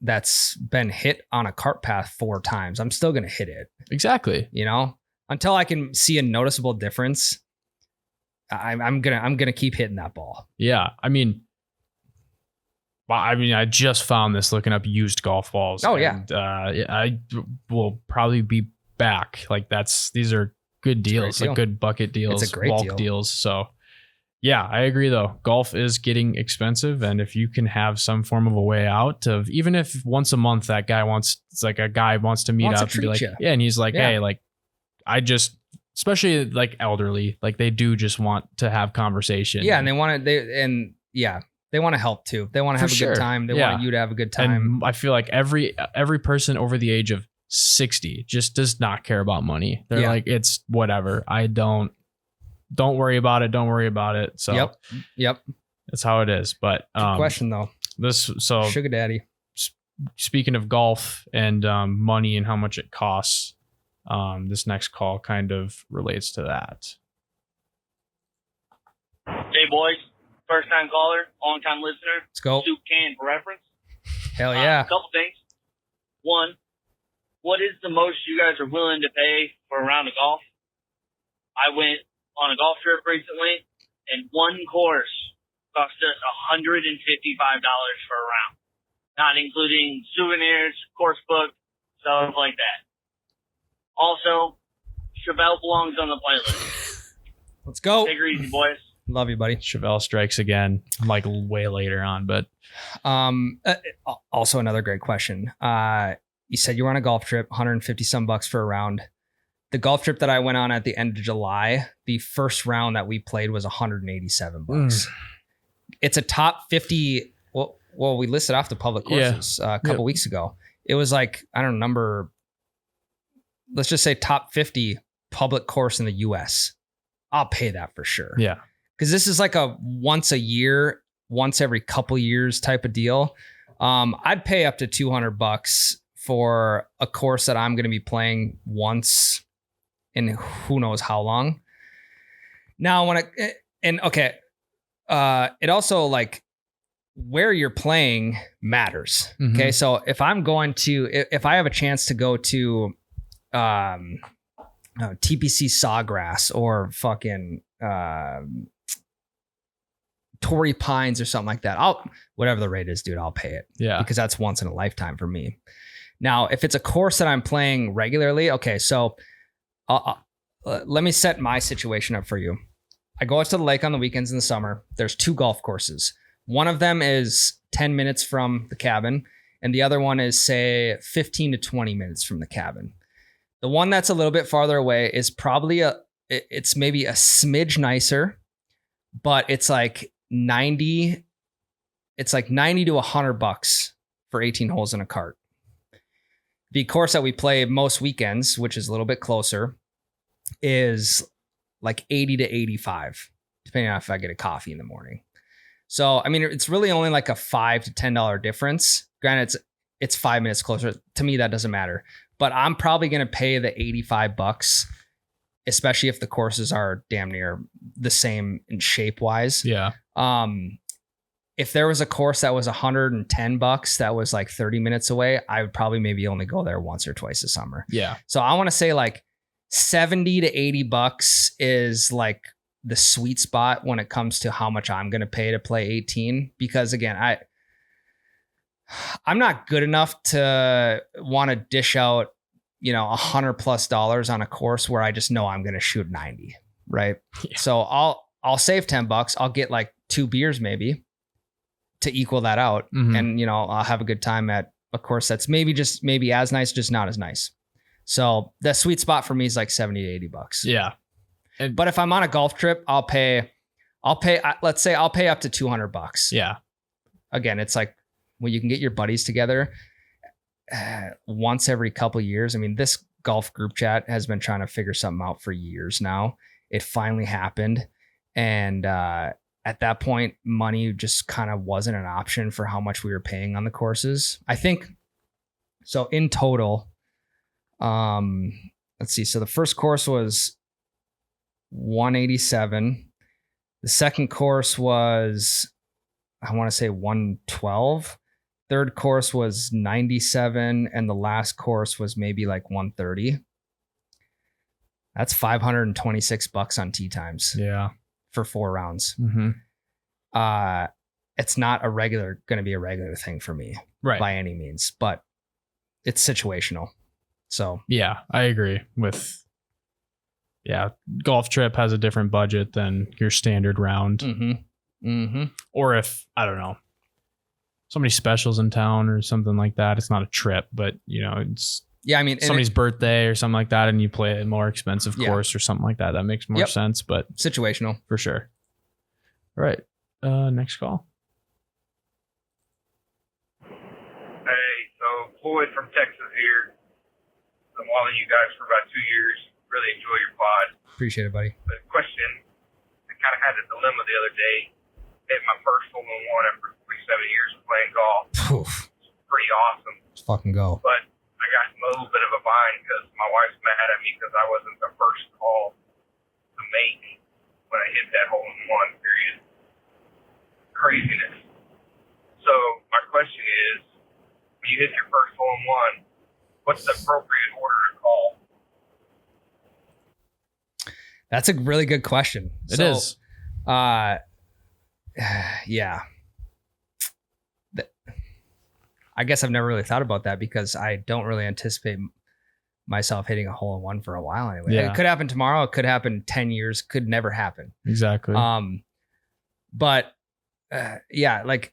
that's been hit on a cart path 4 times, I'm still going to hit it. Exactly. Until I can see a noticeable difference, I'm going to keep hitting that ball. Yeah. I mean, I just found this looking up used golf balls. Oh yeah. I will probably be back. Like these are good deals, like good bucket deals, it's a great bulk deal. deals. So Yeah, I agree though. Golf is getting expensive, and if you can have some form of a way out of, even if once a month that guy wants, it's like a guy wants to meet Wants to up and be treat like, ya. yeah, and he's like, Yeah. hey, like I just, especially like elderly, like they do just want to have conversation. Yeah, and they want to. They want to help too. They want to For have a sure. good time. They Yeah. want you to have a good time. And I feel like every person over the age of 60 just does not care about money. They're Yeah. like, it's whatever. I don't worry about it. Don't worry about it. So Yep. that's how it is. But Good question though. so Sugar daddy. speaking of golf and money and how much it costs, this next call kind of relates to that. Hey, boys. First time caller, long time listener. Let's go. Soup can for reference. Hell yeah. A couple things. One, what is the most you guys are willing to pay for a round of golf? I went on a golf trip recently, and one course cost us $155 for a round, not including souvenirs, course book, stuff like that. Also, Chevelle belongs on the playlist. Let's go. Take her easy, boys. Love you, buddy. Chevelle strikes again, like way later on, but Also another great question. You said you were on a golf trip, 150 some bucks for a round. The golf trip that I went on at the end of July, the first round that we played was 187 bucks. It's a top 50. Well, we listed off the public courses a couple weeks ago. It was like, I don't know, let's just say top 50 public course in the US. I'll pay that for sure. yeah. Because this is like a once a year, once every couple years type of deal. I'd pay up to $200 for a course that I'm going to be playing once in who knows how long. Now, it also like where you're playing matters. Mhm. Okay, so if I have a chance to go to TPC Sawgrass or fucking Torrey Pines or something like that, whatever the rate is, dude, I'll pay it. Yeah. Because that's once in a lifetime for me. Now, if it's a course that I'm playing regularly, okay, so let me set my situation up for you. I go out to the lake on the weekends in the summer. There's 2 golf courses. One of them is 10 minutes from the cabin, and the other one is, say, 15 to 20 minutes from the cabin. The one that's a little bit farther away is probably it's maybe a smidge nicer, but it's like 90 to $100 for 18 holes in a cart. The course that we play most weekends, which is a little bit closer, is like 80 to 85, depending on if I get a coffee in the morning. So, I mean, it's really only like a $5 to $10 difference. Granted, it's 5 minutes closer. To me, that doesn't matter. But I'm probably going to pay the $85, especially if the courses are damn near the same in shape wise. Yeah. If there was a course that was $110 that was like 30 minutes away, I would probably maybe only go there once or twice a summer. Yeah. So I want to say like 70 to $80 is like the sweet spot when it comes to how much I'm going to pay to play 18. Because again, I'm not good enough to want to dish out, $100+ on a course where I just know I'm going to shoot 90. Right. Yeah. So I'll save $10. I'll get like 2 beers maybe to equal that out. Mhm. And, I'll have a good time at a course that's maybe as nice, just not as nice. So the sweet spot for me is like 70 to $80. Yeah. But if I'm on a golf trip, let's say I'll pay up to $200. Yeah. Again, it's like when you can get your buddies together once every couple of years. I mean, this golf group chat has been trying to figure something out for years now. It finally happened. And at that point, money just kind of wasn't an option for how much we were paying on the courses. I think so in total, let's see. So the first course was 187. The second course was, I want to say 112. Third course was 97. And the last course was maybe like 130. That's $526 on tee times Yeah. for 4 rounds. Mm-hmm. It's not going to be a regular thing for me Right. by any means, but it's situational. So Yeah, I agree with Yeah, golf trip has a different budget than your standard round. Or if, I don't know, somebody specials in town or something like that. It's not a trip, but it's somebody's birthday or something like that, and you play a more expensive course or something like that. That makes more sense, but situational for sure. All right. Next call. Hey, so Floyd from Texas here. I'm following you guys for about 2 years. Really enjoy your pod. Appreciate it, buddy. But question, I kind of had a dilemma the other day. Hit my first hole-in-one after 47 years of playing golf. Oof. It's pretty awesome. Let's fucking go. But I got in a little bit of a bind because my wife's mad at me because I wasn't the first call to make when I hit that hole-in-one, period. Craziness. So my question is, when you hit your first hole-in-one, what's the appropriate order to call? That's a really good question. It is. Yeah. I guess I've never really thought about that because I don't really anticipate myself hitting a hole-in-one for a while anyway. Yeah. It could happen tomorrow. It could happen 10 years. Could never happen. Exactly. But like,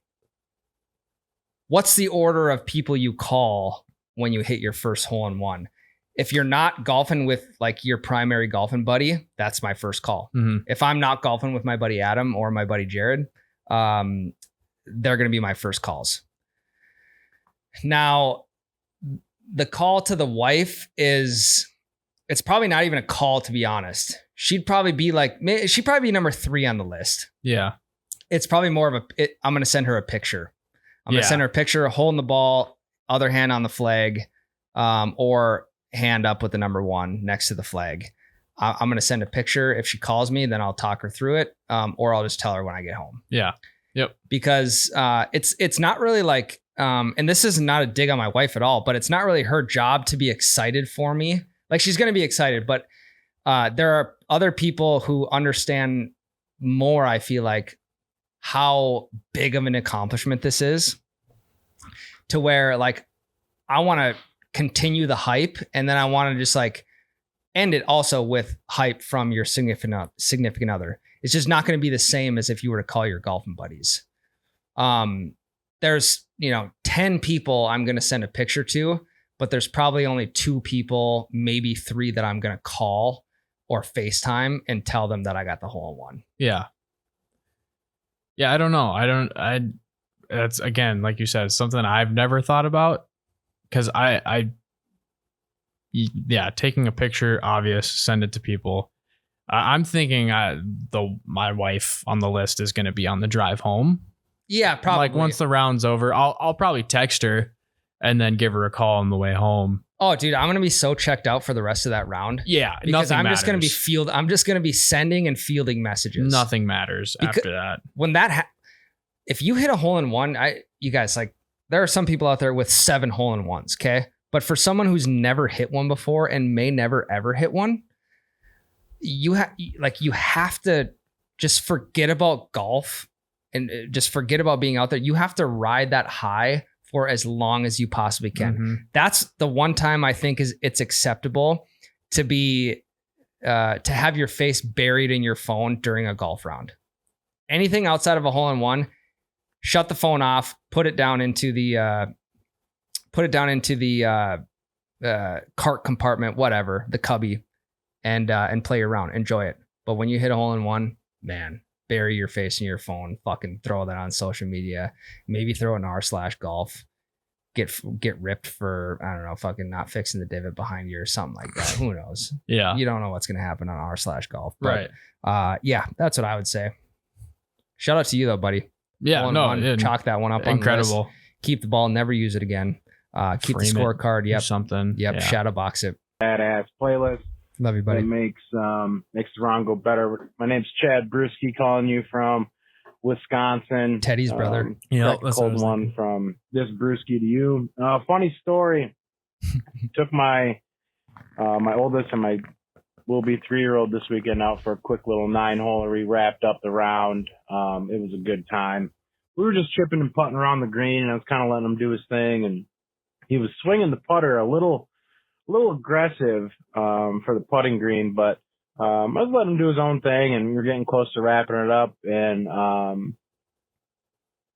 what's the order of people you call when you hit your first hole-in-one? If you're not golfing with like your primary golfing buddy, that's my first call. If I'm not golfing with my buddy Adam or my buddy Jared, they're going to be my first calls. Now, the call to the wife it's probably not even a call, to be honest. She'd probably be number 3 on the list. Yeah. It's probably more of I'm going to send her a picture. I'm going to send her a picture, holding the ball, other hand on the flag, or hand up with the number 1 next to the flag. I'm going to send a picture. If she calls me, then I'll talk her through it. Or I'll just tell her when I get home. Yeah. Yep. Because it's not really like, and this is not a dig on my wife at all, but it's not really her job to be excited for me. Like, she's going to be excited, but there are other people who understand more, I feel like, how big of an accomplishment this is, to where like, I want to continue the hype, and then I want to just like end it also with hype from your significant other. It's just not going to be the same as if you were to call your golfing buddies. There's 10 people I'm going to send a picture to, but there's probably only 2 people, maybe 3 that I'm going to call or FaceTime and tell them that I got the hole-in-one. Yeah. Yeah, I don't know. That's, again, like you said, something I've never thought about, because taking a picture, obvious, send it to people. I'm thinking my wife on the list is going to be on the drive home. Yeah, probably. Like, once the round's over, I'll probably text her and then give her a call on the way home. Oh, dude, I'm going to be so checked out for the rest of that round. Yeah, because I'm matters. just going to be I'm just going to be sending and fielding messages. Nothing matters after that. When if you hit a hole-in-one, you guys, like, there are some people out there with 7 hole-in-ones, okay? But for someone who's never hit one before and may never ever hit one, you have to just forget about golf and just forget about being out there. You have to ride that high for as long as you possibly can. Mm-hmm. That's the one time I think it's acceptable to be to have your face buried in your phone during a golf round. Anything outside of a hole-in-one, shut the phone off, put it down into the cart compartment, whatever, the cubby, and play your round. Enjoy it. But when you hit a hole-in-one, man, bury your face in your phone, fucking throw that on social media, maybe throw an r/golf, get ripped for, I don't know, fucking not fixing the divot behind you or something like that. Who knows? Yeah. You don't know what's going to happen on r/golf. But, Right. Yeah, that's what I would say. Shout out to you though, buddy. Yeah. Chalk that one up. Incredible. On the list. Keep the ball, never use it again. Keep Frame the scorecard. Yep. Something. Yep. Yeah. Shadow box it. Badass playlist. Love you, buddy. That makes the round go better. My name's Chad Brewski, calling you from Wisconsin. Teddy's brother. Yeah, that's cold one from this Brewski to you. Funny story. Took my oldest and my will be 3-year-old this weekend out for a quick little 9-hole. We wrapped up the round. It was a good time. We were just chipping and putting around the green, and I was kind of letting him do his thing, and he was swinging the putter a little aggressive for the putting green, but I was letting him do his own thing, and we were getting close to wrapping it up. And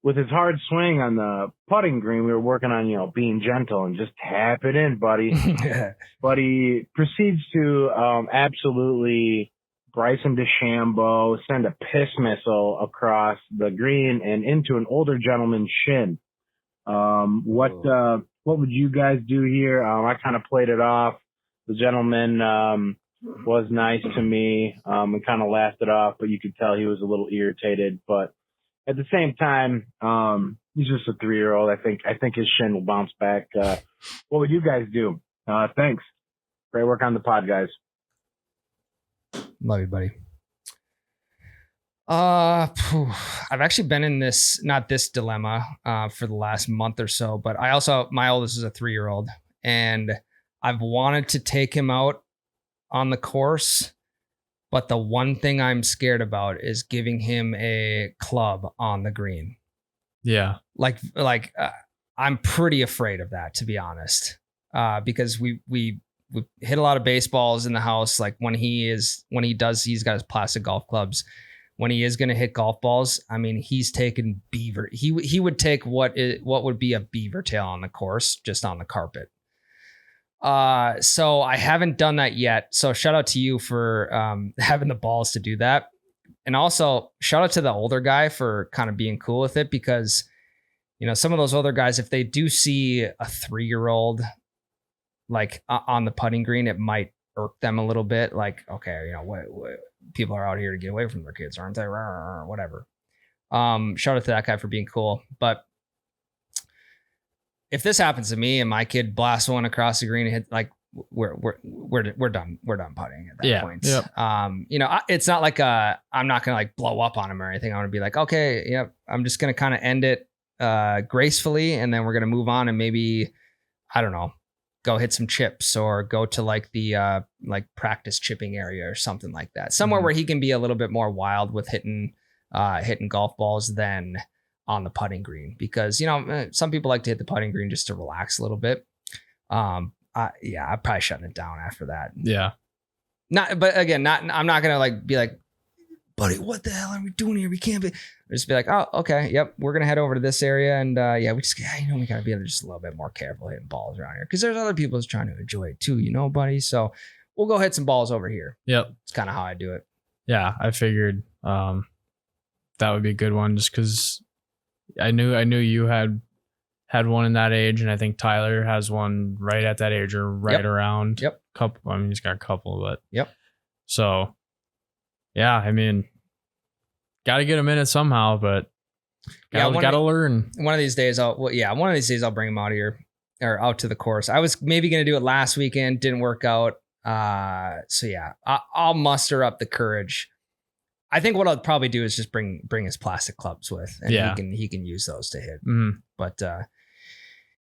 with his hard swing on the putting green, we were working on, being gentle and just tap it in, buddy. But he proceeds to absolutely Bryson DeChambeau send a piss missile across the green and into an older gentleman's shin. What would you guys do here? I kind of played it off. The gentleman was nice to me and kind of laughed it off, but you could tell he was a little irritated. But at the same time, he's just a 3-year-old. I think his shin will bounce back. What would you guys do? Thanks. Great work on the pod, guys. Love you, buddy. I've actually been in not this dilemma for the last month or so, but my oldest is a 3-year-old, and I've wanted to take him out on the course, but the one thing I'm scared about is giving him a club on the green. Yeah. I'm pretty afraid of that, to be honest, because we hit a lot of baseballs in the house. Like he's got his plastic golf clubs. When he is going to hit golf balls, I mean, he's taken beaver. He would take what would be a beaver tail on the course, just on the carpet. So I haven't done that yet. So shout out to you for having the balls to do that. And also shout out to the older guy for kind of being cool with it, because, some of those older guys, if they do see a 3-year-old like on the putting green, it might irk them a little bit. Like, okay, what people are out here to get away from their kids, aren't they? Whatever. Shout out to that guy for being cool. But if this happens to me and my kid blasts one across the green and hit, like, we're done. We're done putting at that point. Yep. It's not like I'm not gonna like blow up on him or anything. I want to be like, okay, yep, I'm just gonna kind of end it gracefully, and then we're gonna move on and maybe, I don't know, go hit some chips or go to like the like practice chipping area or something like that. Somewhere where he can be a little bit more wild with hitting golf balls than on the putting green, because some people like to hit the putting green just to relax a little bit. I'm probably shutting it down after that. Yeah. I'm not gonna like be like, buddy, what the hell are we doing here? We can't be. Just be like, oh, okay, yep, we're gonna head over to this area, and we gotta be just a little bit more careful hitting balls around here, because there's other people who's trying to enjoy it too, buddy. So we'll go hit some balls over here. Yep, it's kind of how I do it. Yeah, I figured that would be a good one, just because I knew you had one in that age, and I think Tyler has one right at that age or right around. Yep. Couple. I mean, he's got a couple, but yep. So, yeah, I mean, got to get him in it somehow, but gotta learn. One of these days, I'll bring him out here or out to the course. I was maybe going to do it last weekend, didn't work out. So yeah, I'll muster up the courage. I think what I'll probably do is just bring his plastic clubs with, and he can use those to hit. Mm-hmm. But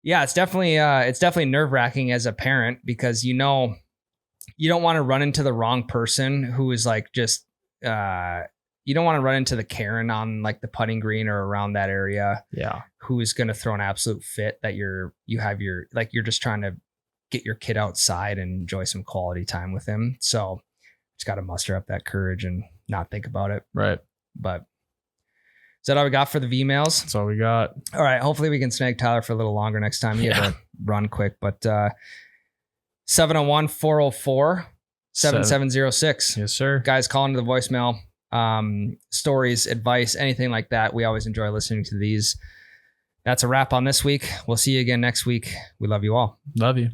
yeah, it's definitely nerve wracking as a parent, because you don't want to run into the wrong person who is like just you don't want to run into the Karen on like the putting green or around that area. Yeah, who is going to throw an absolute fit that you're just trying to get your kid outside and enjoy some quality time with him. So just got to muster up that courage and not think about it. Right. But is that all we got for the V-mails? That's all we got. All right. Hopefully we can snag Tyler for a little longer next time. You have to run quick, but 701-404-7706. Yes, sir. Guys, call into the voicemail. Stories, advice, anything like that. We always enjoy listening to these. That's a wrap on this week. We'll see you again next week. We love you all. Love you.